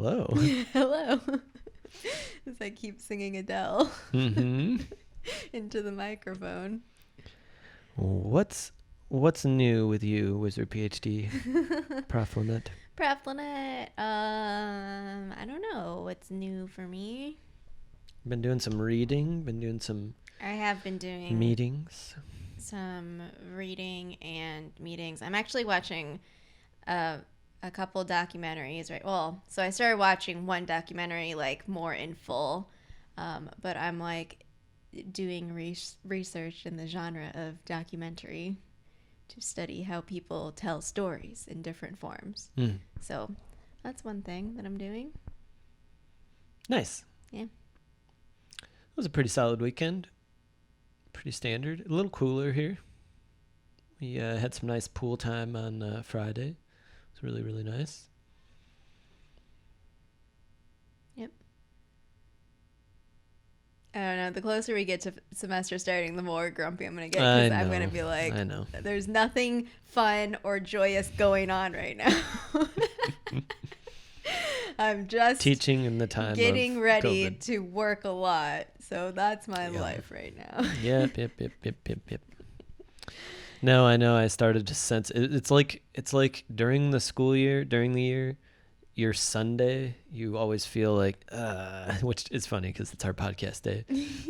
Hello. Hello. As I keep singing Adele into the microphone. What's new with you, WizardPhD? Prof. Lynette? Prof. Lynette. I don't know what's new for me. Been doing some reading, been doing some I have been doing meetings. some reading and meetings. I'm actually watching a couple documentaries, right? Well, so I started watching one documentary like more in full, but I'm like doing research in the genre of documentary to study how people tell stories in different forms. So that's one thing that I'm doing. Nice. Yeah. It was a pretty solid weekend. Pretty standard. A little cooler here. We had some nice pool time on Friday. It's really, really nice. Yep. I don't know. The closer we get to semester starting, the more grumpy I'm going to get. Because I'm going to be like, I know. There's nothing fun or joyous going on right now. I'm just teaching in the time getting of ready COVID. to work a lot. So that's my life right now. Yep. No, I know. I started to sense it's like during the year, your Sunday, you always feel like, which is funny because it's our podcast day,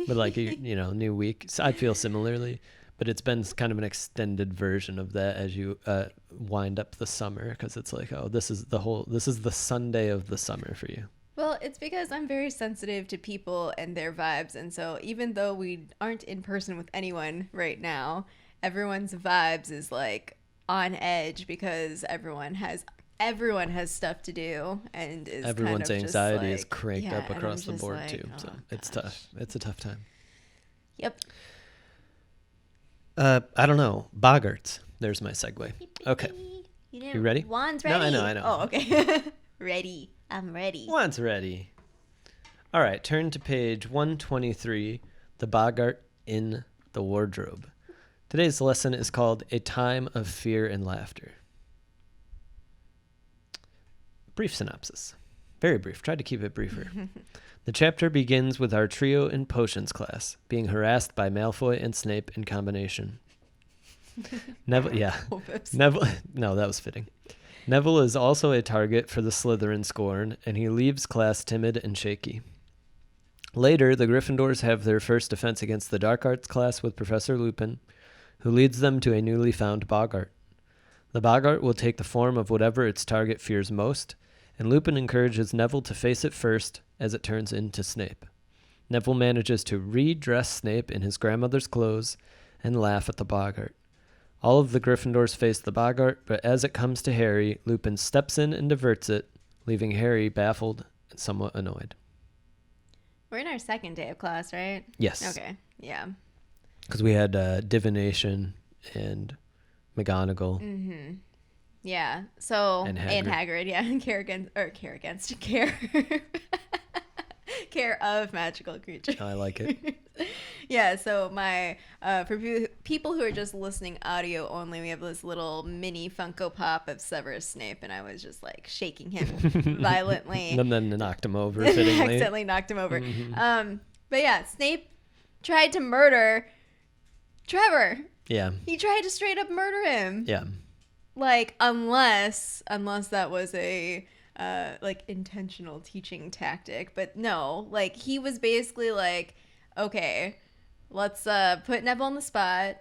but like, new week. So I feel similarly, but it's been kind of an extended version of that as you wind up the summer, because it's like, oh, this is the Sunday of the summer for you. Well, it's because I'm very sensitive to people and their vibes. And so even though we aren't in person with anyone right now, everyone's vibes is like on edge because everyone has stuff to do, and is everyone's kind of anxiety just is cranked up and across the I'm just board like, too. oh, So it's tough. It's a tough time. Yep. I don't know. Boggarts. There's my segue. Okay. You ready? Juan's No, ready. I know. Oh, okay. Ready. I'm ready. Juan's ready. All right. Turn to page 123, the Boggart in the Wardrobe. Today's lesson is called A Time of Fear and Laughter. Brief synopsis. Very brief. Tried to keep it briefer. The chapter begins with our trio in potions class being harassed by Malfoy and Snape in combination. Neville, yeah. Neville, no, that was fitting. Neville is also a target for the Slytherin scorn, and he leaves class timid and shaky. Later, the Gryffindors have their first defense against the dark arts class with Professor Lupin, who leads them to a newly found Boggart. The Boggart will take the form of whatever its target fears most, and Lupin encourages Neville to face it first as it turns into Snape. Neville manages to redress Snape in his grandmother's clothes and laugh at the Boggart. All of the Gryffindors face the Boggart, but as it comes to Harry, Lupin steps in and diverts it, leaving Harry baffled and somewhat annoyed. We're in our second day of class, right? Yes. Okay. Yeah. Because we had divination and McGonagall. Mm-hmm. Yeah. So And and Hagrid. Hagrid, yeah, care of magical creatures. I like it. Yeah. So my for people who are just listening audio only, we have this little mini Funko Pop of Severus Snape, and I was just like shaking him violently, And then knocked him over fittingly. accidentally knocked him over. Mm-hmm. But yeah, Snape tried to murder Trevor. Yeah. He tried to straight up murder him. Yeah. Like, unless that was a like intentional teaching tactic, but no, like he was basically like, okay, let's put Neville on the spot,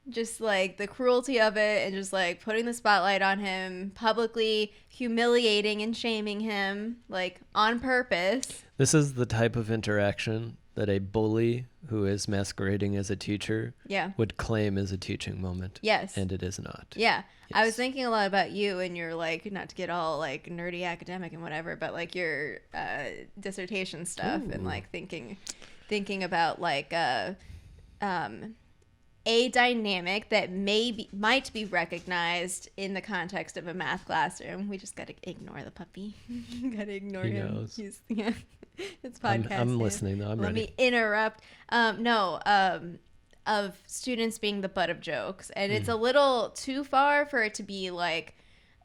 just like the cruelty of it, and just like putting the spotlight on him, publicly humiliating and shaming him, like on purpose. This is the type of interaction that a bully who is masquerading as a teacher would claim as a teaching moment. Yes. And it is not. Yeah. Yes. I was thinking a lot about you and your, like, not to get all, like, nerdy academic and whatever, but, like, your dissertation stuff. Ooh. And, like, thinking about, like, a dynamic that might be recognized in the context of a math classroom. We just got to ignore the puppy. Got to ignore him. Knows. Yeah. It's podcast. I'm listening, though. I'm ready. Let me interrupt. Of students being the butt of jokes. And it's a little too far for it to be like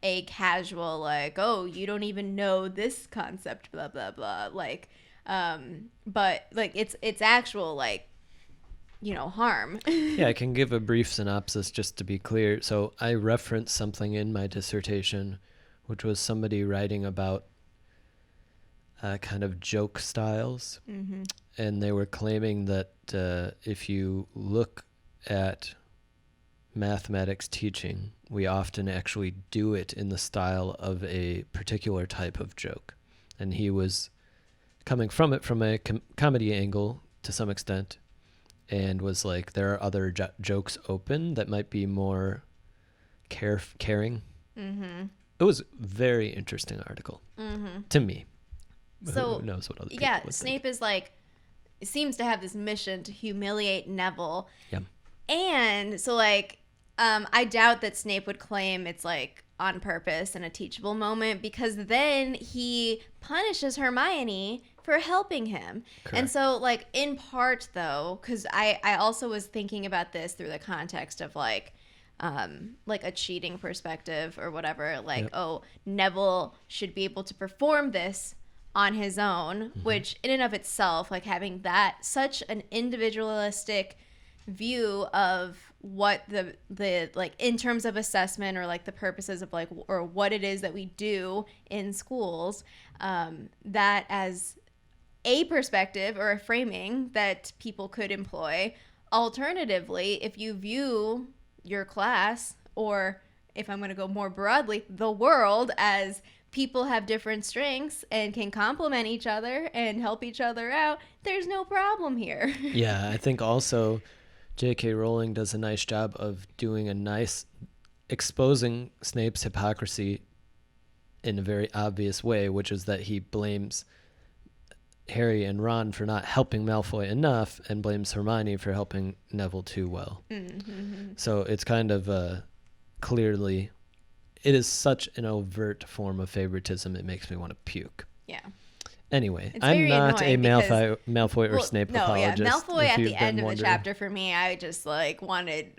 a casual, like, oh, you don't even know this concept, blah, blah, blah. Like, but like it's actual, like, harm. Yeah, I can give a brief synopsis just to be clear. So I referenced something in my dissertation, which was somebody writing about kind of joke styles. Mm-hmm. And they were claiming that if you look at mathematics teaching, we often actually do it in the style of a particular type of joke. And he was coming from it from a comedy angle to some extent, and was like, there are other jokes open that might be more caring. Mm-hmm. It was a very interesting article to me. So, who knows what other people yeah, would Snape think. is like, seems to have this mission to humiliate Neville. Yeah. And so, like, I doubt that Snape would claim it's like on purpose and a teachable moment, because then he punishes Hermione for helping him. Correct. And so, like, in part though, because I also was thinking about this through the context of like a cheating perspective or whatever, like, Yep. oh, Neville should be able to perform this on his own, which in and of itself, like, having that such an individualistic view of what the like in terms of assessment, or like the purposes of like, or what it is that we do in schools, that as a perspective or a framing that people could employ. Alternatively, if you view your class, or if I'm going to go more broadly, the world, as people have different strengths and can complement each other and help each other out, there's no problem here. Yeah, I think also J.K. Rowling does a nice job of doing a nice exposing Snape's hypocrisy in a very obvious way, which is that he blames Harry and Ron for not helping Malfoy enough and blames Hermione for helping Neville too well. Mm-hmm. So it's kind of clearly, it is such an overt form of favoritism, it makes me want to puke. Yeah. Anyway, It's I'm very not a annoying because- Malfoy or Snape apologist. Malfoy if at you've the end been of the wondering. chapter, for me, I just like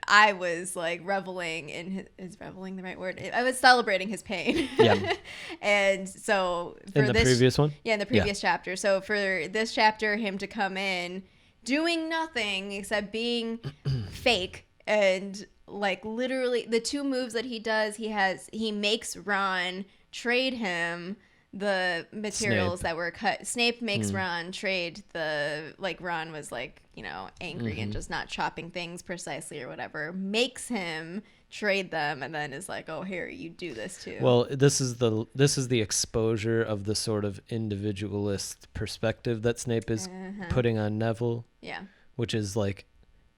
I was like reveling in his, is reveling the right word? I was celebrating his pain. Yeah. And so for In the previous one? Yeah, in the previous chapter. So for this chapter, him to come in doing nothing except being fake, and like literally the two moves that he does, he makes Ron trade him the materials that were cut. Snape makes Ron trade the, like, Ron was like, angry and just not chopping things precisely or whatever, makes him trade them, and then is like, oh, Harry, you do this too. Well, this is the exposure of the sort of individualist perspective that Snape is putting on Neville. Yeah. Which is like,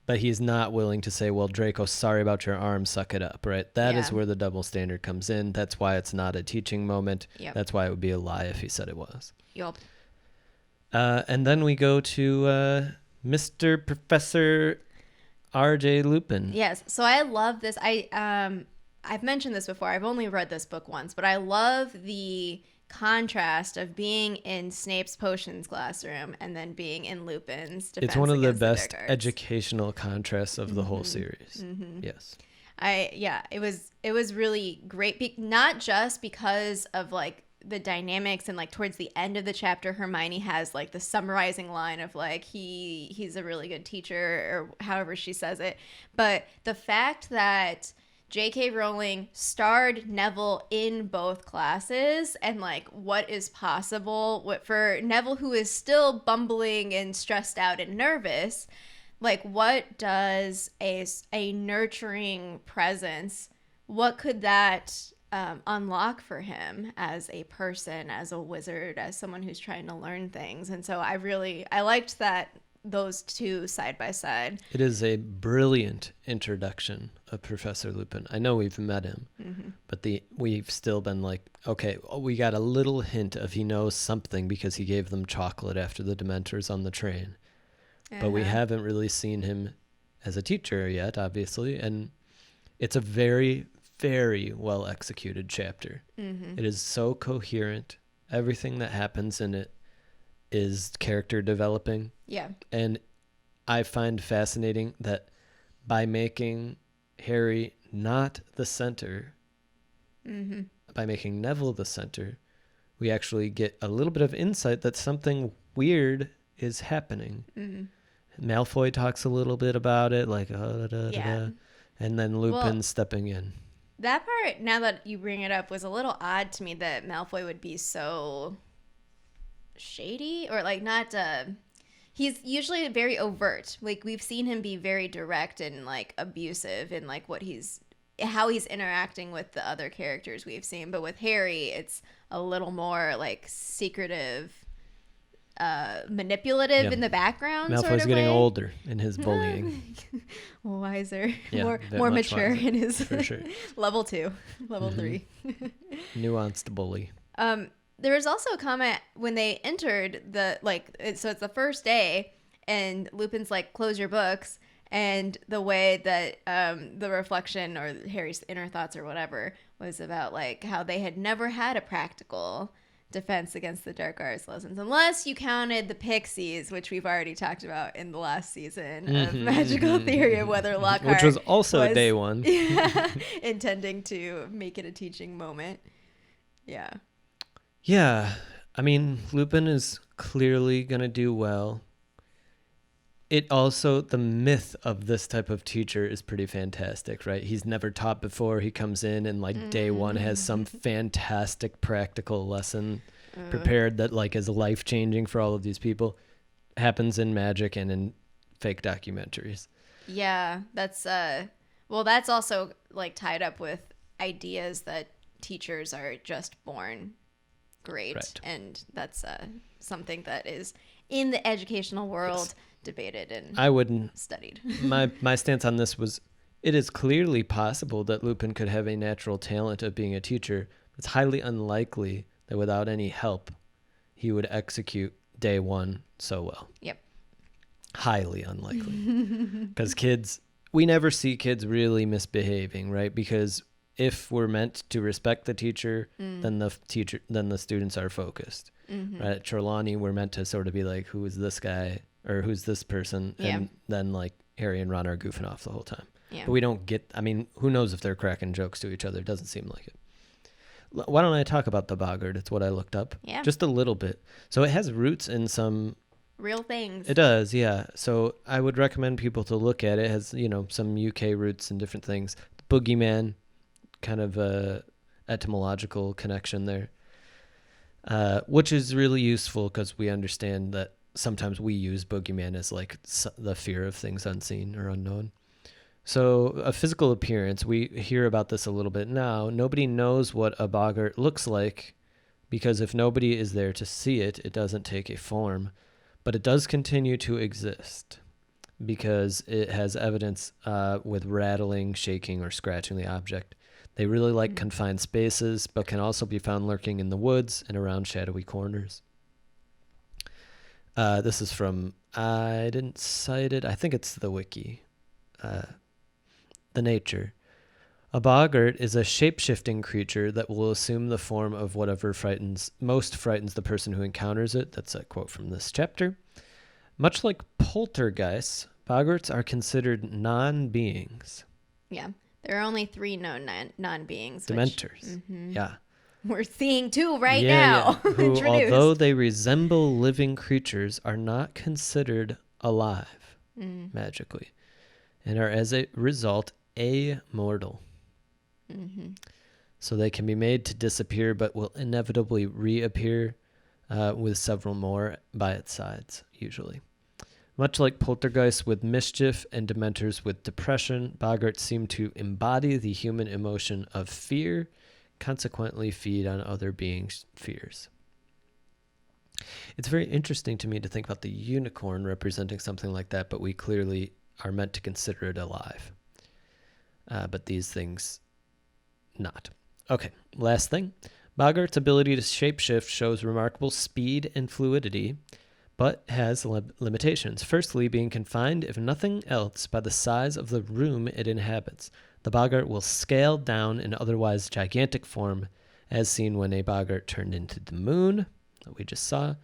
but he's not willing to say, well, Draco, sorry about your arm, suck it up, right? That is where the double standard comes in. That's why it's not a teaching moment. Yep. That's why it would be a lie if he said it was. Yup. And then we go to Mr. Professor R.J. Lupin. Yes. So I love this. I've mentioned this before. I've only read this book once, but I love the contrast of being in Snape's potions classroom and then being in Lupin's defense. It's one of the against best Diverts. educational contrasts of the whole series. Yes. It was really great, not just because of like the dynamics, and like towards the end of the chapter, Hermione has like the summarizing line of like he's a really good teacher, or however she says it, but the fact that J.K. Rowling starred Neville in both classes, and like what is possible for Neville, who is still bumbling and stressed out and nervous. Like, what does a nurturing presence, what could that unlock for him as a person, as a wizard, as someone who's trying to learn things? And so I liked that, those two side by side. It is a brilliant introduction of Professor Lupin. I know we've met him, but we've still been like, okay, we got a little hint of he knows something because he gave them chocolate after the Dementors on the train. But we haven't really seen him as a teacher yet, obviously. And it's a very, very well executed chapter. It is so coherent. Everything that happens in it is character developing. Yeah. And I find fascinating that by making Harry not the center, Mm-hmm. By making Neville the center, we actually get a little bit of insight that something weird is happening. Mm-hmm. Malfoy talks a little bit about it, like, Yeah. and then Lupin stepping in. That part, now that you bring it up, was a little odd to me that Malfoy would be so shady, or like not. He's usually very overt. Like we've seen him be very direct and like abusive in like how he's interacting with the other characters we've seen. But with Harry, it's a little more like secretive, manipulative in the background. Malfoy's sort of getting way. older in his bullying. Wiser, Yeah, more much mature wiser, in his for sure. level 2, level 3. Nuanced bully. There was also a comment when they entered so it's the first day, and Lupin's like, close your books, and the way that the reflection or Harry's inner thoughts or whatever was about like how they had never had a practical defense against the dark arts lessons, unless you counted the pixies, which we've already talked about in the last season of Magical Theory of whether Lockhart, which was also day 1, intending to make it a teaching moment. Yeah, I mean, Lupin is clearly going to do well. It also, the myth of this type of teacher is pretty fantastic, right? He's never taught before. He comes in and like day 1 has some fantastic practical lesson prepared that like is life-changing for all of these people. Happens in magic and in fake documentaries. Yeah, that's that's also like tied up with ideas that teachers are just born great, right. And that's something that is in the educational world debated and studied. My stance on this was, it is clearly possible that Lupin could have a natural talent of being a teacher. It's highly unlikely that without any help he would execute day 1 so well. Yep. Highly unlikely. Because we never see kids really misbehaving, right? Because if we're meant to respect the teacher, then the students are focused. Right? At Trelawney, we're meant to sort of be like, who is this guy or who's this person? Yeah. And then like Harry and Ron are goofing off the whole time. Yeah. But we don't get, I mean, who knows if they're cracking jokes to each other? It doesn't seem like it. Why don't I talk about the Boggart? It's what I looked up. Yeah. Just a little bit. So it has roots in some real things. It does, yeah. So I would recommend people to look at it. It has, some UK roots and different things. Boogeyman, kind of a etymological connection there, which is really useful because we understand that sometimes we use boogeyman as like the fear of things unseen or unknown. So a physical appearance, we hear about this a little bit now. Nobody knows what a boggart looks like because if nobody is there to see it, it doesn't take a form. But it does continue to exist because it has evidence with rattling, shaking, or scratching the object. They really like confined spaces, but can also be found lurking in the woods and around shadowy corners. This is from, I didn't cite it, I think it's the wiki. The nature. A boggart is a shape-shifting creature that will assume the form of whatever most frightens the person who encounters it. That's a quote from this chapter. Much like poltergeists, boggarts are considered non-beings. Yeah. There are only 3 known non-beings. Dementors. Yeah. We're seeing 2 right now. Who, although they resemble living creatures, are not considered alive magically and are as a result amortal. So they can be made to disappear but will inevitably reappear with several more by its sides, usually. Much like poltergeists with mischief and dementors with depression, boggarts seem to embody the human emotion of fear, consequently feed on other beings' fears. It's very interesting to me to think about the unicorn representing something like that, but we clearly are meant to consider it alive. But these things, not. Okay, last thing. Boggart's ability to shapeshift shows remarkable speed and fluidity, but has limitations. Firstly, being confined, if nothing else, by the size of the room it inhabits. The boggart will scale down an otherwise gigantic form, as seen when a boggart turned into the moon, that we just saw.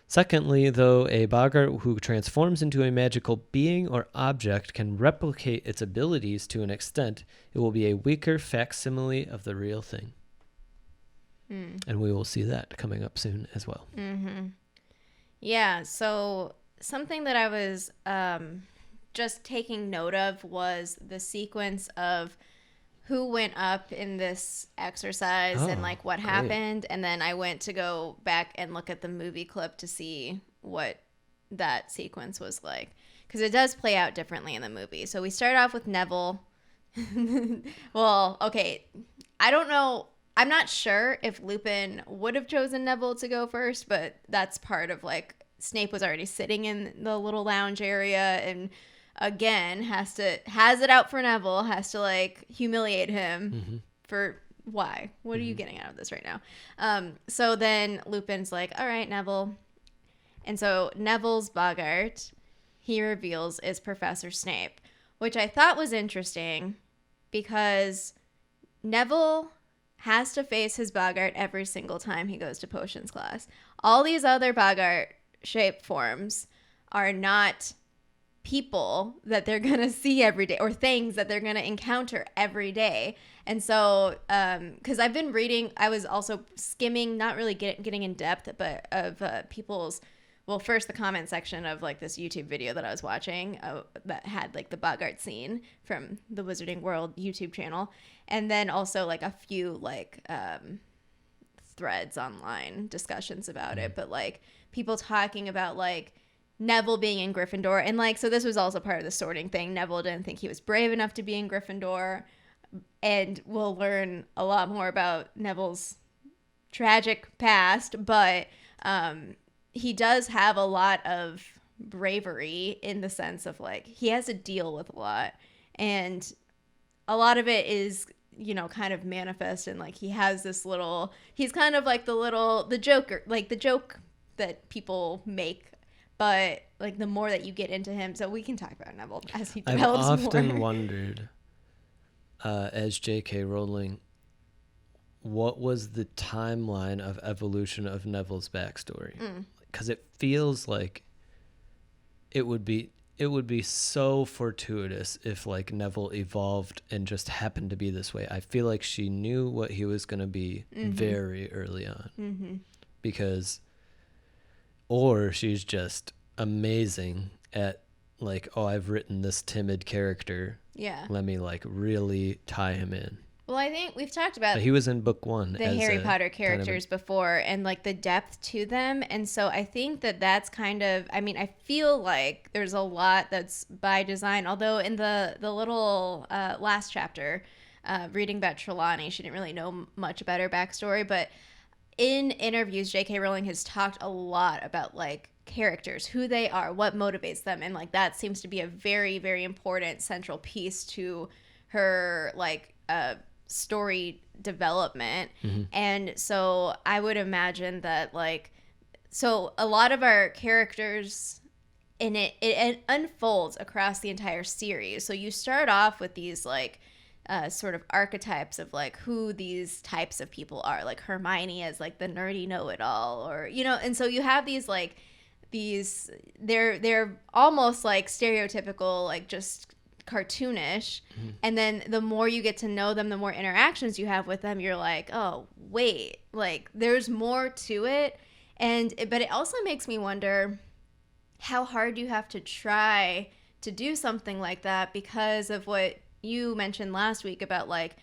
Secondly, though a boggart who transforms into a magical being or object can replicate its abilities to an extent, it will be a weaker facsimile of the real thing. And we will see that coming up soon as well. Yeah, so something that I was just taking note of was the sequence of who went up in this exercise and like what happened. And then I went to go back and look at the movie clip to see what that sequence was like. Because it does play out differently in the movie. So we start off with Neville. Well, okay. I don't know. I'm not sure if Lupin would have chosen Neville to go first, but that's part of like Snape was already sitting in the little lounge area and again has it out for Neville, has to like humiliate him for why? What are you getting out of this right now? So then Lupin's like, all right, Neville. And so Neville's Boggart, he reveals, is Professor Snape, which I thought was interesting because Neville has to face his Boggart every single time he goes to potions class. All these other Boggart shape forms are not people that they're going to see every day or things that they're going to encounter every day. And so, because I've been reading, I was also skimming, not really getting in depth, but of people's, well, first the comment section of like this YouTube video that I was watching that had like the Boggart scene from the Wizarding World YouTube channel. And then also like a few like threads online, discussions about it, but like people talking about like Neville being in Gryffindor. And like, so this was also part of the sorting thing. Neville didn't think he was brave enough to be in Gryffindor. And we'll learn a lot more about Neville's tragic past, but he does have a lot of bravery in the sense of like, he has to deal with a lot. And a lot of it is, you know, kind of manifest and like he has this little, he's kind of like the joker, like the joke that people make. But like the more that you get into him, so we can talk about Neville as he develops more. I've often wondered, as J.K. Rowling, what was the timeline of evolution of Neville's backstory? Because it feels like it would be so fortuitous if like Neville evolved and just happened to be this way. I feel like she knew what he was going to be very early on, because. Or she's just amazing at like, oh, I've written this timid character. Yeah. Let me like really tie him in. Well, I think we've talked about but he was in book one. The Harry Potter characters before and like the depth to them. And so I think that that's kind of, I mean, I feel like there's a lot that's by design. Although in the little last chapter, reading about Trelawney, she didn't really know much about her backstory, but in interviews, J.K. Rowling has talked a lot about like characters, who they are, what motivates them, and like that seems to be a very, very important central piece to her like story development. And so I would imagine that like, so a lot of our characters in it unfolds across the entire series. So you start off with these like sort of archetypes of like who these types of people are, like Hermione as like the nerdy know-it-all, or you know, and so you have these like they're almost like stereotypical, like just cartoonish, and then the more you get to know them, the more interactions you have with them, you're like, oh wait, like there's more to it. But it also makes me wonder how hard you have to try to do something like that, because of what you mentioned last week about like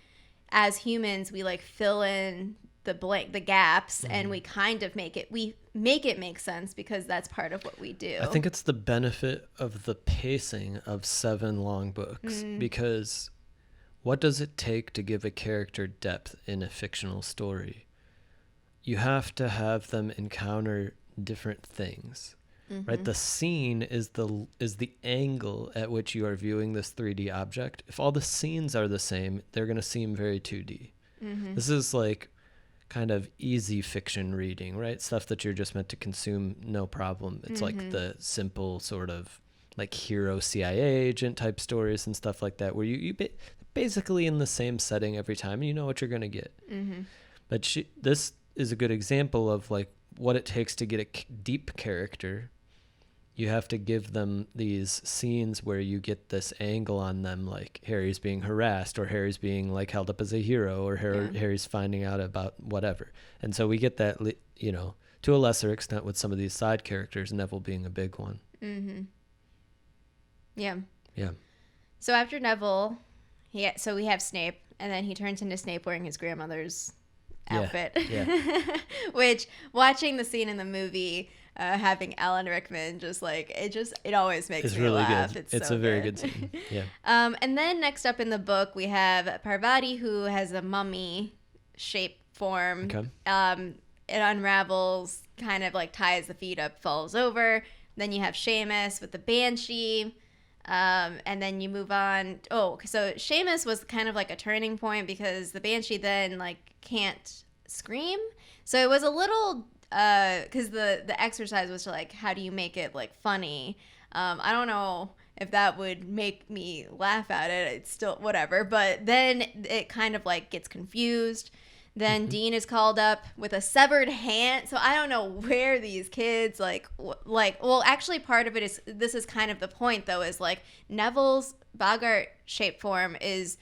as humans we like fill in the gaps, and we kind of make it make sense because that's part of what we do. I think it's the benefit of the pacing of 7 long books, because what does it take to give a character depth in a fictional story? You have to have them encounter different things. Right, the scene is the angle at which you are viewing this 3D object. If all the scenes are the same, they're going to seem very 2D. This is like kind of easy fiction reading, right? Stuff that you're just meant to consume, no problem. It's like the simple sort of like hero CIA agent type stories and stuff like that, where you basically in the same setting every time, and you know what you're going to get. But this is a good example of like what it takes to get a deep character you have to give them these scenes where you get this angle on them, like Harry's being harassed, or Harry's being like held up as a hero, or Harry's finding out about whatever. And so we get that, you know, to a lesser extent with some of these side characters, Neville being a big one. Mm-hmm. Yeah. Yeah. So after Neville, so we have Snape, and then he turns into Snape wearing his grandmother's outfit. Yeah. Which, watching the scene in the movie, having Alan Rickman, it always makes me really laugh. Good. It's so a very good scene. Yeah. And then next up in the book, we have Parvati, who has a mummy shape form. Okay. It unravels, kind of like ties the feet up, falls over. Then you have Seamus with the Banshee. And then you move on. Oh, so Seamus was kind of like a turning point because the Banshee then like can't scream. So it was a little, because the exercise was to like, how do you make it like funny? I don't know if that would make me laugh at it. It's still whatever. But then it kind of like gets confused. Then Dean is called up with a severed hand. So I don't know where these kids well, actually part of it is, this is kind of the point though, is like Neville's Boggart shape form is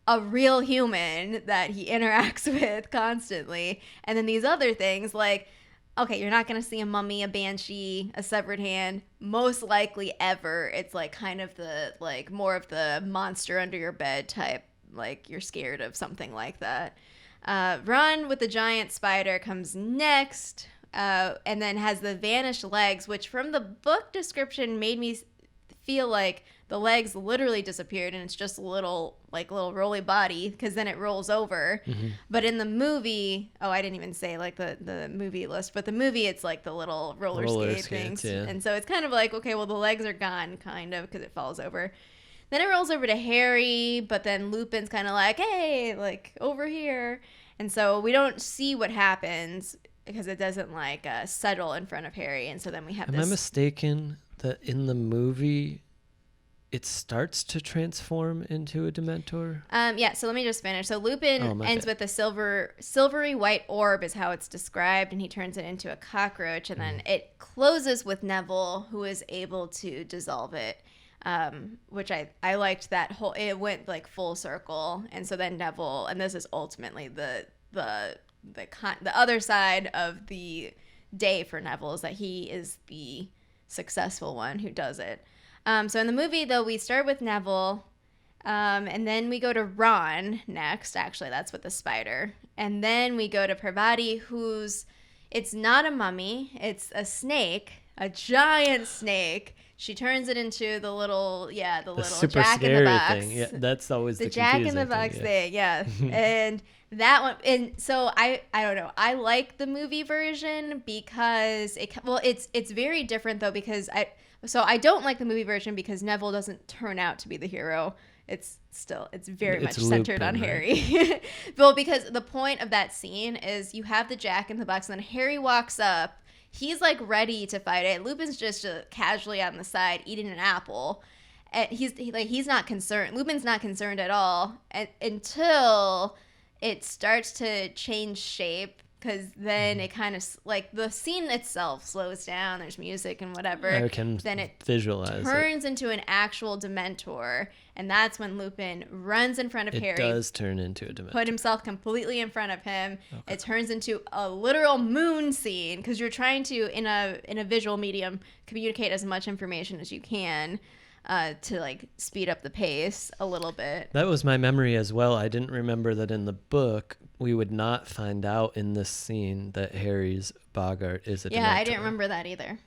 a real human that he interacts with constantly. And then these other things like, okay, you're not going to see a mummy, a banshee, a severed hand, most likely ever. It's like kind of the, like more of the monster under your bed type, like you're scared of something like that. Ron with the giant spider comes next, and then has the vanished legs, which from the book description made me feel like the legs literally disappeared and it's just a little rolly body, because then it rolls over. Mm-hmm. But in the movie, I didn't even say like the movie list, but the movie, it's like the little roller skate things. Yeah. And so it's kind of like, okay, well the legs are gone kind of because it falls over. Then it rolls over to Harry, but then Lupin's kind of like, hey, like over here. And so we don't see what happens because it doesn't like settle in front of Harry. And so then we have Am I mistaken that in the movie it starts to transform into a Dementor? Yeah, so let me just finish. So Lupin ends with a silvery white orb is how it's described, and he turns it into a cockroach. And then it closes with Neville, who is able to dissolve it. Which I liked that whole, it went like full circle. And so then Neville, and this is ultimately the other side of the day for Neville, is that he is the successful one who does it. So in the movie though, we start with Neville, and then we go to Ron next. Actually, that's with the spider. And then we go to Parvati, it's not a mummy, it's a snake, a giant snake. She turns it into the little super Jack in the Box thing. Yeah, that's always the Jack in the Box thing. Yeah, and that one. And so I don't know. I like the movie version because it's very different though, because I don't like the movie version because Neville doesn't turn out to be the hero. It's very much centered on Harry. Well, because the point of that scene is you have the Jack in the Box, and then Harry walks up. He's like ready to fight it. Lupin's just casually on the side eating an apple. And he's not concerned. Lupin's not concerned at all until it starts to change shape, because then it kind of like the scene itself slows down. There's music and whatever. I can then it visualize turns into an actual Dementor, and that's when Lupin runs in front of Harry. It does turn into a Dementor. Put himself completely in front of him. Okay. It turns into a literal moon scene, because you're trying to in a visual medium communicate as much information as you can. To like speed up the pace a little bit. That was my memory as well. I didn't remember that in the book we would not find out in this scene that Harry's Boggart is a Dementor. Yeah, I didn't remember that either.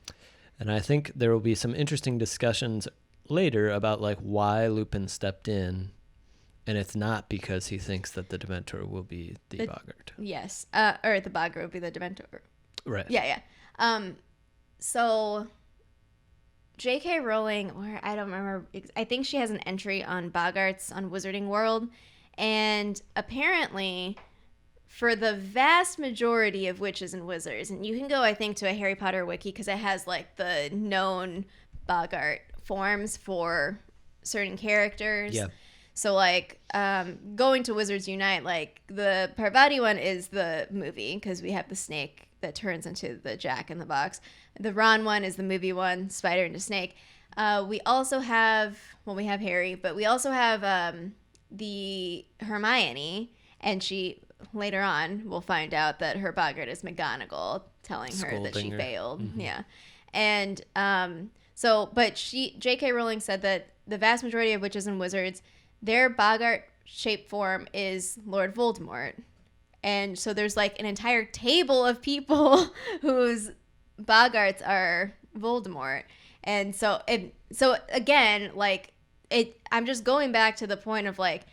And I think there will be some interesting discussions later about like why Lupin stepped in, and it's not because he thinks that the Dementor will be the Boggart. Yes, or the Boggart will be the Dementor. Right. Yeah. So J.K. Rowling, or I don't remember, I think she has an entry on Boggarts on Wizarding World, and apparently for the vast majority of witches and wizards, and you can go, I think, to a Harry Potter wiki because it has like the known Boggart forms for certain characters. Yeah. So like going to Wizards Unite, like the Parvati one is the movie because we have the snake that turns into the Jack in the Box. The Ron one is the movie one, spider into snake. We also have, well, we have Harry, but we also have the Hermione, and she later on will find out that her Boggart is McGonagall telling her that she failed. Mm-hmm. Yeah. And so, but J.K. Rowling said that the vast majority of witches and wizards, their Boggart shaped form is Lord Voldemort. And so there's like an entire table of people whose Boggarts are Voldemort. And so again, like I'm just going back to the point of like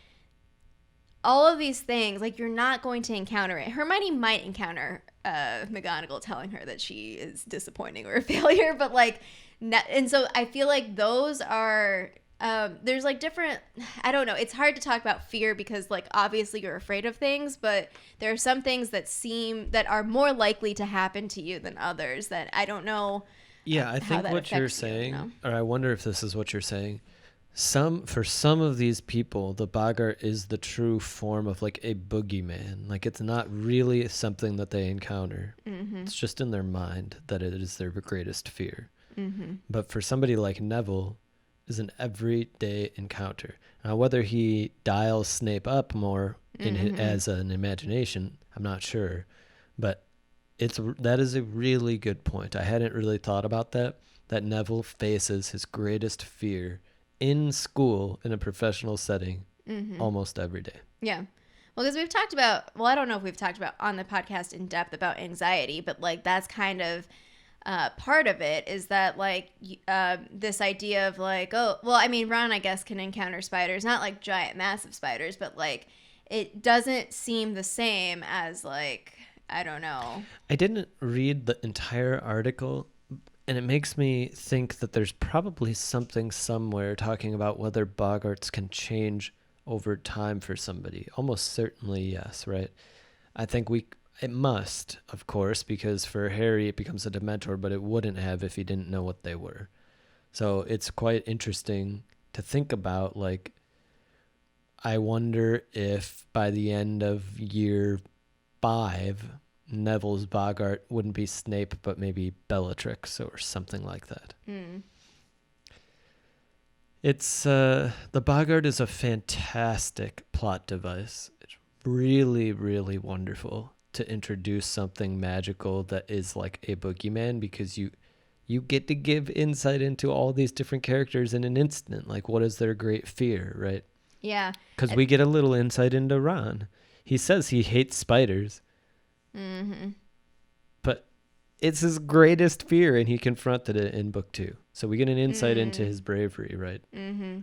all of these things, like you're not going to encounter it. Hermione might encounter McGonagall telling her that she is disappointing or a failure, but like, and so I feel like those are there's like different, I don't know, it's hard to talk about fear because like obviously you're afraid of things, but there are some things that are more likely to happen to you than others that I don't know. Yeah, I think what you're saying, or I wonder if this is what you're saying, for some of these people, the Boggart is the true form of like a boogeyman. Like it's not really something that they encounter. Mm-hmm. It's just in their mind that it is their greatest fear. Mm-hmm. But for somebody like Neville, is an everyday encounter. Now, whether he dials Snape up more as an imagination, I'm not sure. But that is a really good point. I hadn't really thought about that Neville faces his greatest fear in school in a professional setting almost every day. Yeah. Well, because we've talked about, I don't know if we've talked about on the podcast in depth about anxiety, but like that's kind of part of it is that like this idea of like, oh, well, I mean, Ron, I guess, can encounter spiders, not like giant, massive spiders, but like it doesn't seem the same as like, I don't know. I didn't read the entire article, and it makes me think that there's probably something somewhere talking about whether Boggarts can change over time for somebody. Almost certainly, yes, right? I think it must, of course, because for Harry it becomes a Dementor, but it wouldn't have if he didn't know what they were. So it's quite interesting to think about, like, I wonder if by the end of year 5, Neville's Boggart wouldn't be Snape, but maybe Bellatrix or something like that. Mm. It's the Boggart is a fantastic plot device. It's really, really wonderful to introduce something magical that is like a boogeyman, because you get to give insight into all these different characters in an instant. Like, what is their great fear, right? Yeah. Because we get a little insight into Ron. He says he hates spiders. Mm-hmm. But it's his greatest fear, and he confronted it in book 2. So we get an insight into his bravery, right? Mm-hmm.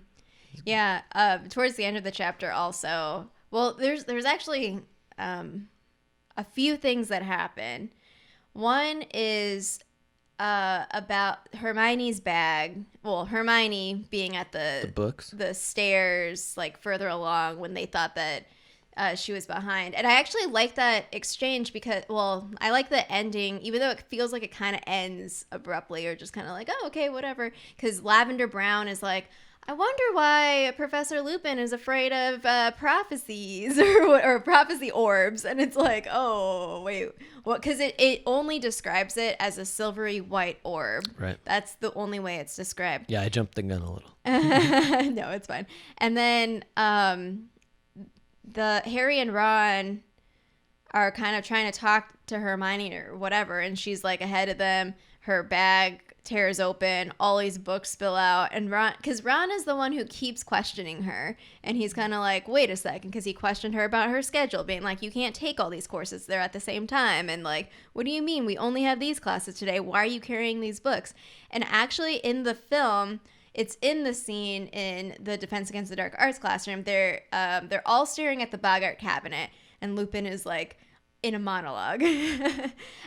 Yeah. Towards the end of the chapter also, well, there's actually a few things that happen. One is about Hermione's bag. Well, Hermione being at the books, the stairs, like further along when they thought that she was behind. And I actually like that exchange because, well, I like the ending, even though it feels like it kind of ends abruptly or just kind of like, oh, okay, whatever. Because Lavender Brown is like, I wonder why Professor Lupin is afraid of prophecies or prophecy orbs. And it's like, oh, wait. Well, because it only describes it as a silvery white orb. Right. That's the only way it's described. Yeah, I jumped the gun a little. No, it's fine. And then the Harry and Ron are kind of trying to talk to Hermione or whatever. And she's like ahead of them. Her bag tears open, all these books spill out, and because Ron is the one who keeps questioning her, and he's kind of like, wait a second, because he questioned her about her schedule, being like, you can't take all these courses there at the same time, and like, what do you mean we only have these classes today? Why are you carrying these books? And actually in the film, it's in the scene in the Defense Against the Dark Arts classroom, they're all staring at the Boggart cabinet, and Lupin is like in a monologue.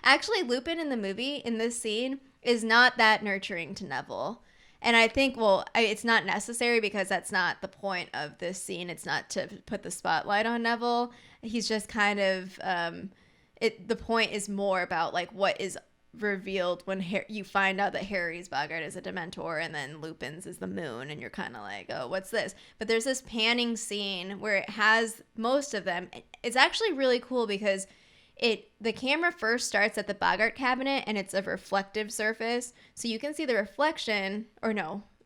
Actually, Lupin in the movie, in this scene, is not that nurturing to Neville. And I think, it's not necessary because that's not the point of this scene. It's not to put the spotlight on Neville. He's just kind of, the point is more about like what is revealed when you find out that Harry's Boggart is a Dementor and then Lupin's is the moon, and you're kind of like, oh, what's this? But there's this panning scene where it has most of them. It's actually really cool because the camera first starts at the Boggart cabinet, and it's a reflective surface, so you can see the reflection, or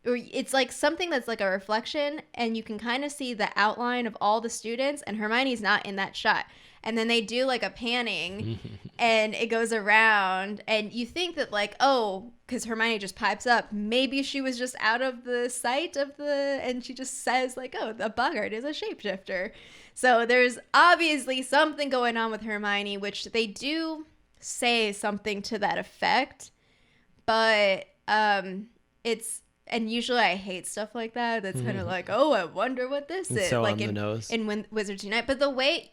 it's like something that's like a reflection, and you can kind of see the outline of all the students, and Hermione's not in that shot. And then they do like a panning and it goes around, and you think that like, oh, because Hermione just pipes up, maybe she was just out of the sight of and she just says like, oh, the Boggart is a shapeshifter. So there's obviously something going on with Hermione, which they do say something to that effect, but it's, and usually I hate stuff like that. That's kind of like, oh, I wonder what this is. So like on the nose. In Wizards Unite. But the way,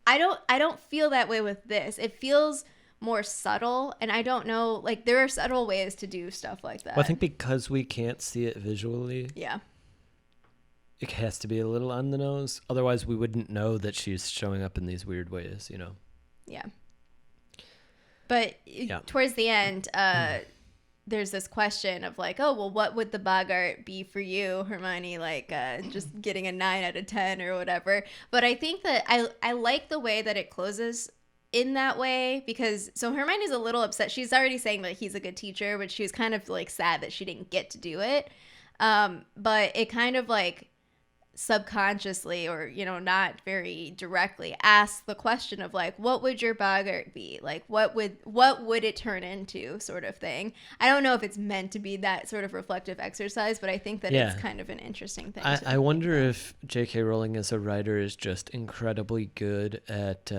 I don't feel that way with this. It feels more subtle, and I don't know, like there are subtle ways to do stuff like that. Well, I think because we can't see it visually. Yeah. It has to be a little on the nose. Otherwise, we wouldn't know that she's showing up in these weird ways, you know? Yeah. But towards the end, there's this question of like, oh, well, what would the Boggart be for you, Hermione? Like just getting a 9 out of 10 or whatever. But I think that I like the way that it closes in that way, because so Hermione's a little upset. She's already saying that he's a good teacher, but she was kind of like sad that she didn't get to do it. But it kind of like subconsciously, or not very directly, ask the question of like, what would your Boggart be like, what would it turn into, sort of thing. I don't know if it's meant to be that sort of reflective exercise, but I think that it's kind of an interesting thing. I wonder if J.K. Rowling as a writer is just incredibly good at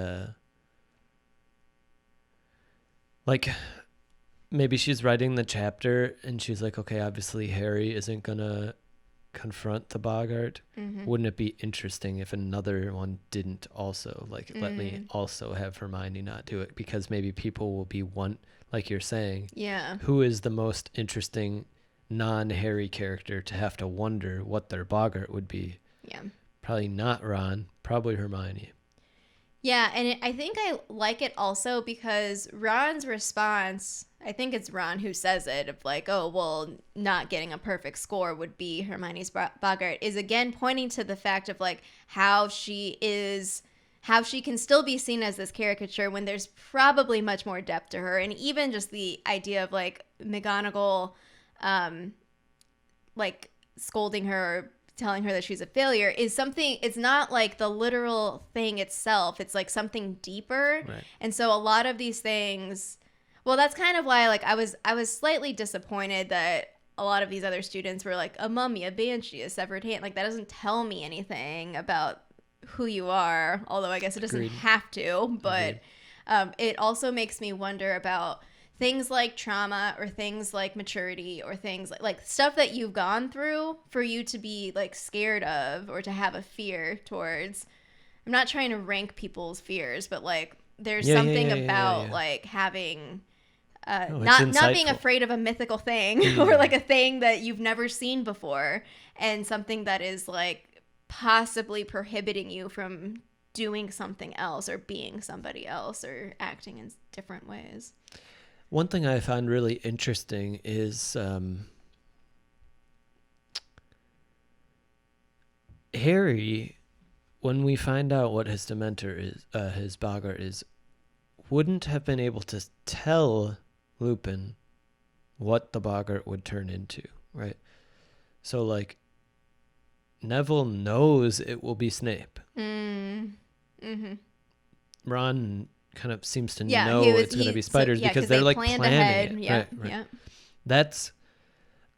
like maybe she's writing the chapter and she's like, okay, obviously Harry isn't gonna confront the Boggart. Wouldn't it be interesting if another one didn't also, like, let me also have Hermione not do it, because maybe people will be like you're saying, who is the most interesting non-Harry character to have to wonder what their Boggart would be. Probably not Ron, probably Hermione. And I think I like it also because Ron's response, I think it's Ron who says it, of like, oh, well, not getting a perfect score would be Hermione's Boggart, is again pointing to the fact of like how she can still be seen as this caricature when there's probably much more depth to her. And even just the idea of like McGonagall like scolding her, telling her that she's a failure, is something, it's not like the literal thing itself, it's like something deeper. Right. And so a lot of these things, well, that's kind of why like I was slightly disappointed that a lot of these other students were like a mummy, a banshee, a severed hand. Like that doesn't tell me anything about who you are, although I guess it doesn't have to, but it also makes me wonder about things like trauma or things like maturity or things like stuff that you've gone through for you to be like scared of or to have a fear towards. I'm not trying to rank people's fears, but like there's something about like having not being afraid of a mythical thing or like a thing that you've never seen before, and something that is like possibly prohibiting you from doing something else or being somebody else or acting in different ways. One thing I find really interesting is Harry, when we find out what his Dementor is, his Boggart is, wouldn't have been able to tell Lupin what the Boggart would turn into, right? So, like, Neville knows it will be Snape. Ron kind of seems to know it's going to be spiders because they're like planning it. Right. That's,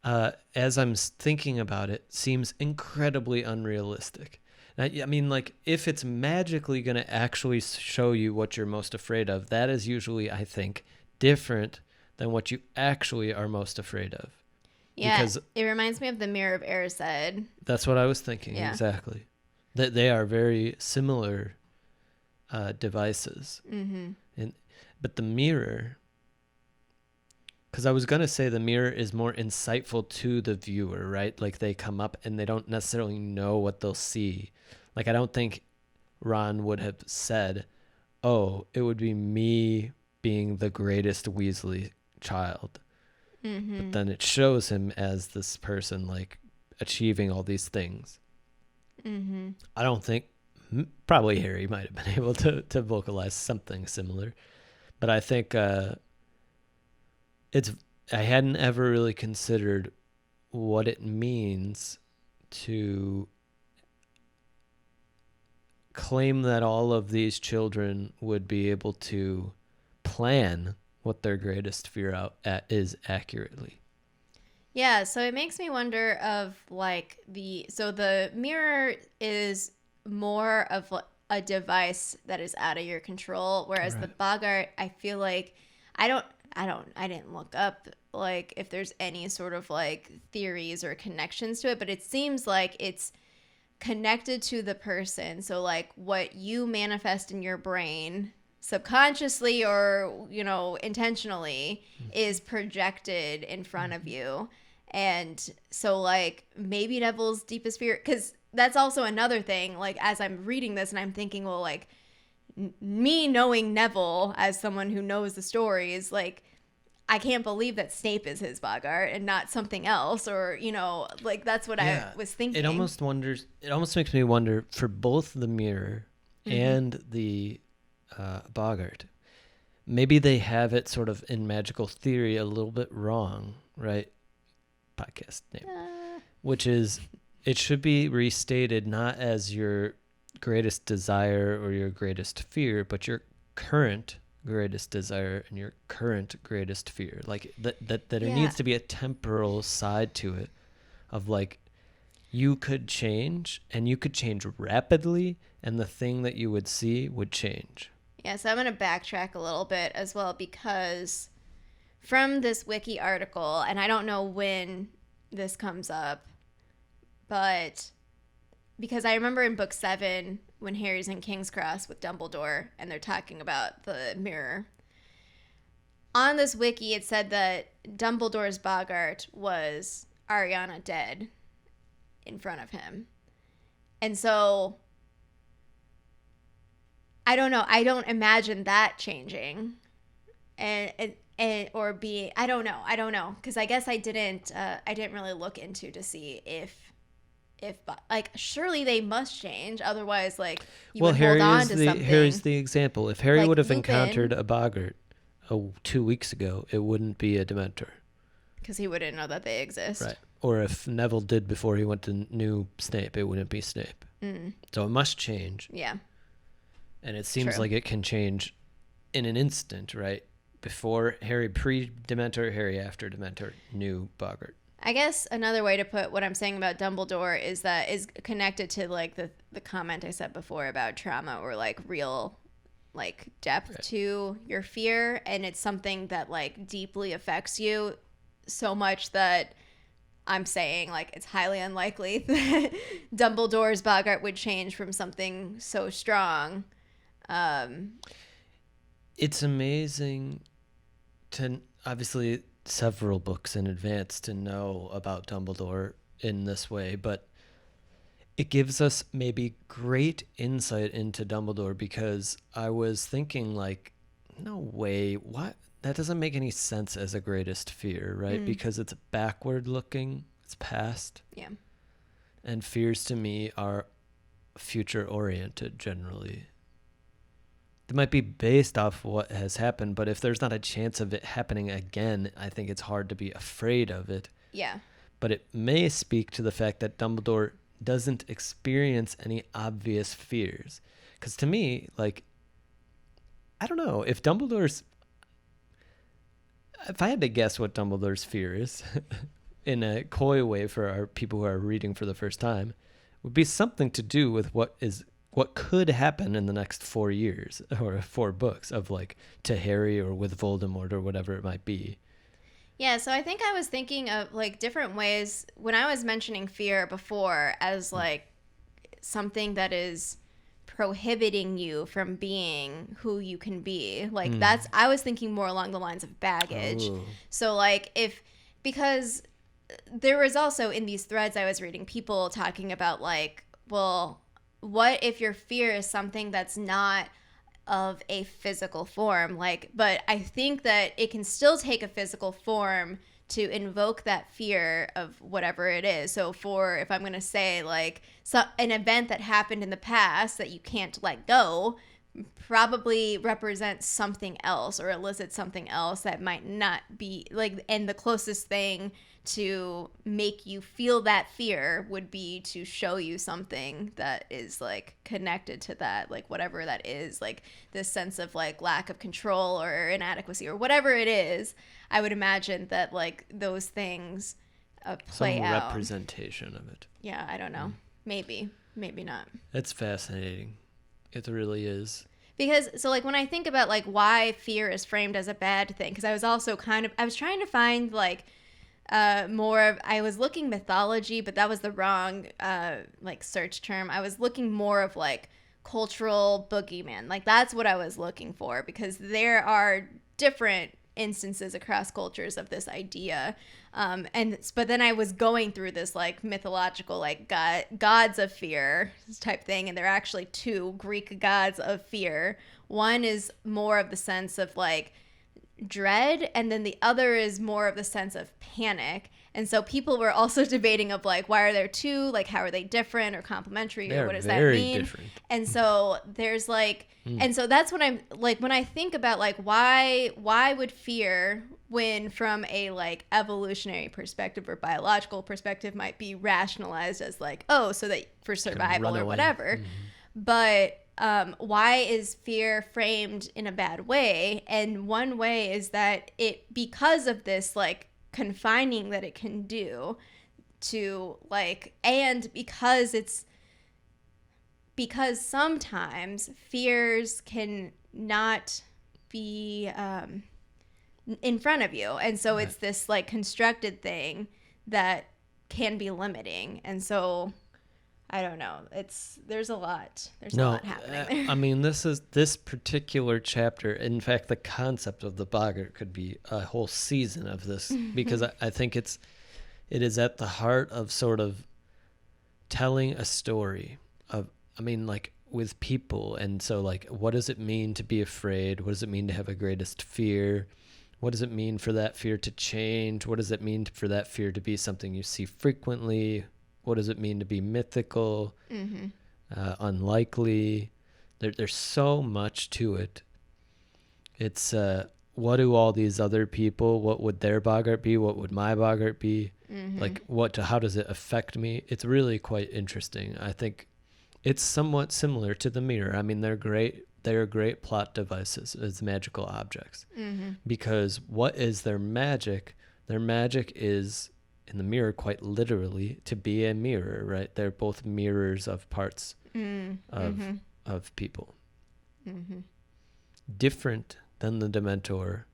as I'm thinking about it, seems incredibly unrealistic. I mean, like, if it's magically going to actually show you what you're most afraid of, that is usually, I think, different than what you actually are most afraid of. Yeah, because it reminds me of the Mirror of Erised. That's what I was thinking, exactly. That they are very similar devices. But the mirror, because I was going to say the mirror is more insightful to the viewer, right? Like they come up and they don't necessarily know what they'll see. Like I don't think Ron would have said, oh, it would be me being the greatest Weasley child. Mm-hmm. But then it shows him as this person like achieving all these things. Mm-hmm. I don't think, probably Harry might have been able to vocalize something similar, but I think I hadn't ever really considered what it means to claim that all of these children would be able to plan what their greatest fear is accurately. Yeah, so it makes me wonder of like so the mirror is more of a device that is out of your control, whereas the Boggart, I feel like I didn't look up like if there's any sort of like theories or connections to it, but it seems like it's connected to the person. So like what you manifest in your brain subconsciously or, you know, intentionally is projected in front of you. And so like maybe Neville's deepest fear, because that's also another thing, like as I'm reading this and I'm thinking, well, like me knowing Neville as someone who knows the stories, like I can't believe that Snape is his Boggart and not something else, or, you know, like that's what I was thinking. It almost makes me wonder for both the mirror and the Boggart, maybe they have it sort of in magical theory a little bit wrong, right? Podcast name, which is it should be restated not as your greatest desire or your greatest fear, but your current greatest desire and your current greatest fear. Like that there needs to be a temporal side to it of like you could change and you could change rapidly and the thing that you would see would change. Yeah, so I'm going to backtrack a little bit as well, because from this wiki article, and I don't know when this comes up, but because I remember in book 7 when Harry's in King's Cross with Dumbledore and they're talking about the mirror. On this wiki, it said that Dumbledore's Boggart was Ariana dead in front of him. And so I don't know. I don't imagine that changing or be, I don't know. Cause I guess I didn't really look into to see if like surely they must change, otherwise like you would hold on to something. Harry's the example. If Harry like would have Lupin, encountered a Boggart 2 weeks ago, it wouldn't be a Dementor. Because he wouldn't know that they exist. Right. Or if Neville did before he went to new Snape, it wouldn't be Snape. So it must change. Yeah. And it seems True. like it can change in an instant, right? Before Harry pre-Dementor, Harry after Dementor, new Boggart. I guess another way to put what I'm saying about Dumbledore is that is connected to like the comment I said before about trauma or like real like depth to your fear, and it's something that like deeply affects you so much that I'm saying like it's highly unlikely that Dumbledore's Boggart would change from something so strong. It's amazing to obviously several books in advance to know about Dumbledore in this way, but it gives us maybe great insight into Dumbledore, because I was thinking like, no way, what? That doesn't make any sense as a greatest fear, right? Because it's backward looking, it's past. Yeah. And fears to me are future oriented generally. They might be based off what has happened, but if there's not a chance of it happening again, I think it's hard to be afraid of it. Yeah. But it may speak to the fact that Dumbledore doesn't experience any obvious fears. Because to me, like, I don't know, if I had to guess what Dumbledore's fear is in a coy way for our people who are reading for the first time, would be something to do with what could happen in the next 4 years or 4 books of like to Harry or with Voldemort or whatever it might be. Yeah, so I think I was thinking of like different ways when I was mentioning fear before as like something that is prohibiting you from being who you can be. Like I was thinking more along the lines of baggage. Oh. So like because there was also in these threads I was reading people talking about like, well, what if your fear is something that's not of a physical form. Like, but I think that it can still take a physical form to invoke that fear of whatever it is. So if I'm going to say like an event that happened in the past that you can't let go, probably represents something else or elicits something else that might not be like, and the closest thing to make you feel that fear would be to show you something that is like connected to that, like whatever that is, like this sense of like lack of control or inadequacy or whatever it is. I would imagine that like those things play some out. representation of it. Yeah, I don't know. Maybe not. It's fascinating. It really is. Because, so like when I think about like why fear is framed as a bad thing, because I was also I was trying to find like more of, I was looking mythology, but that was the wrong like search term. I was looking more of like cultural boogeyman. Like that's what I was looking for, because there are different instances across cultures of this idea. But then I was going through this like mythological like gods of fear type thing, and there are actually two Greek gods of fear. One is more of the sense of like dread, and then the other is more of the sense of panic. And so people were also debating of like, why are there two? Like, how are they different or complementary, or what does that mean? Different. And so there's like, and so that's what I'm like, when I think about like, why would fear, when from a like evolutionary perspective or biological perspective might be rationalized as like, oh, so that for survival or whatever. But why is fear framed in a bad way? And one way is that because of this like confining that it can do to like, and because sometimes fears can not be in front of you, and so it's this like constructed thing that can be limiting. And so I don't know, there's a lot happening there. I mean, this particular chapter, in fact the concept of the Boggart could be a whole season of this, because I think it is at the heart of sort of telling a story of, I mean, like with people. And so like, what does it mean to be afraid? What does it mean to have a greatest fear? What does it mean for that fear to change? What does it mean for that fear to be something you see frequently? What does it mean to be mythical, unlikely? There's so much to it. It's what do all these other people, what would their Boggart be? What would my Boggart be? Like how does it affect me? It's really quite interesting. I think it's somewhat similar to the mirror. I mean, they're great plot devices as magical objects, because what is their magic? Their magic is, in the mirror, quite literally, to be a mirror, right? They're both mirrors of parts of people. Different than the Dementor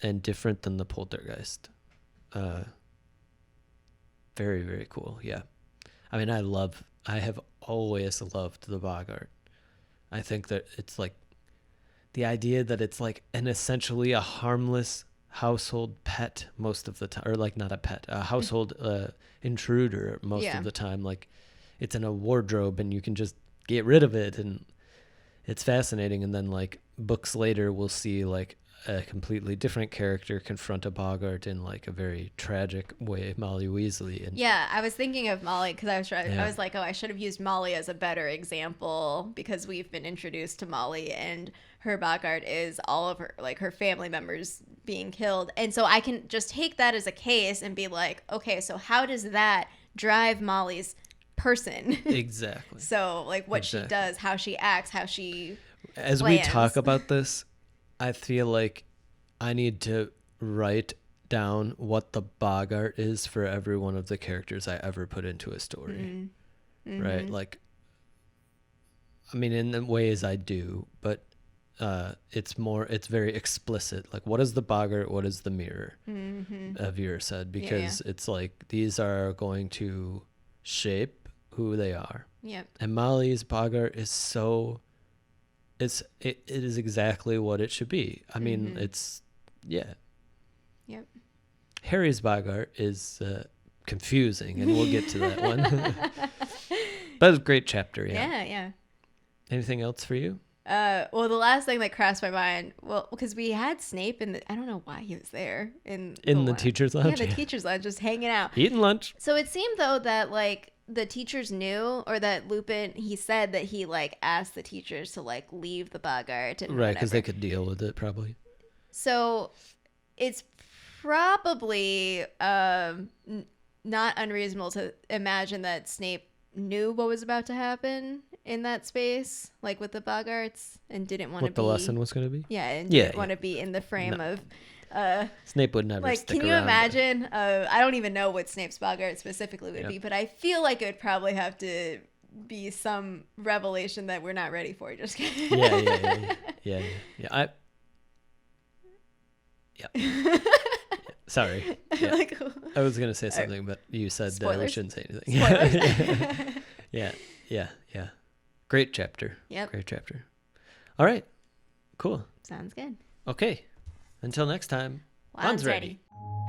and different than the Poltergeist. Very, very cool. Yeah. I mean, I have always loved the Boggart. I think that it's like the idea that it's like essentially a harmless household pet most of the time, or like not a pet, a household intruder most of the time. Like it's in a wardrobe and you can just get rid of it, and it's fascinating. And then like books later we'll see like a completely different character confront a Boggart in like a very tragic way, Molly Weasley. And yeah, I was thinking of Molly because I was like, oh, I should have used Molly as a better example, because we've been introduced to Molly, and her Boggart is all of her family members being killed. And so I can just take that as a case and be like, okay, so how does that drive Molly's person? Exactly. So like what she does, how she acts, how she as plans. We talk about this, I feel like I need to write down what the Boggart is for every one of the characters I ever put into a story. Right? Like, I mean, in the ways I do, but it's very explicit. Like, what is the Boggart? What is the mirror? Avir said, because it's like, these are going to shape who they are. Yep. And Molly's Boggart is it is exactly what it should be. I mean, it's, yeah. Yep. Harry's Boggart is confusing, and we'll get to that one. But it was a great chapter, yeah. Yeah. Anything else for you? Well, the last thing that crossed my mind, well, because we had Snape I don't know why he was there in the teacher's lounge. Yeah, the teacher's lounge, just hanging out, eating lunch. So it seemed though that like the teachers knew, or that Lupin, he said that he like asked the teachers to like leave the Boggart and Right, because whatever. they could deal with it probably. So it's probably not unreasonable to imagine that Snape knew what was about to happen in that space, like with the Boggarts, and didn't want to be... What the lesson was going to be? Yeah, and didn't want to be in the frame of... Snape would never like, stick can you around. imagine? I don't even know what Snape's Boggart specifically would be, but I feel like it would probably have to be some revelation that we're not ready for. Just kidding. Yeah. Sorry. Yeah. Like, I was gonna say something, but you said that we Spoilers? shouldn't say anything. Yeah. Great chapter. Yep. Great chapter. All right. Cool. Sounds good. Okay. Until next time. Wands ready. ready.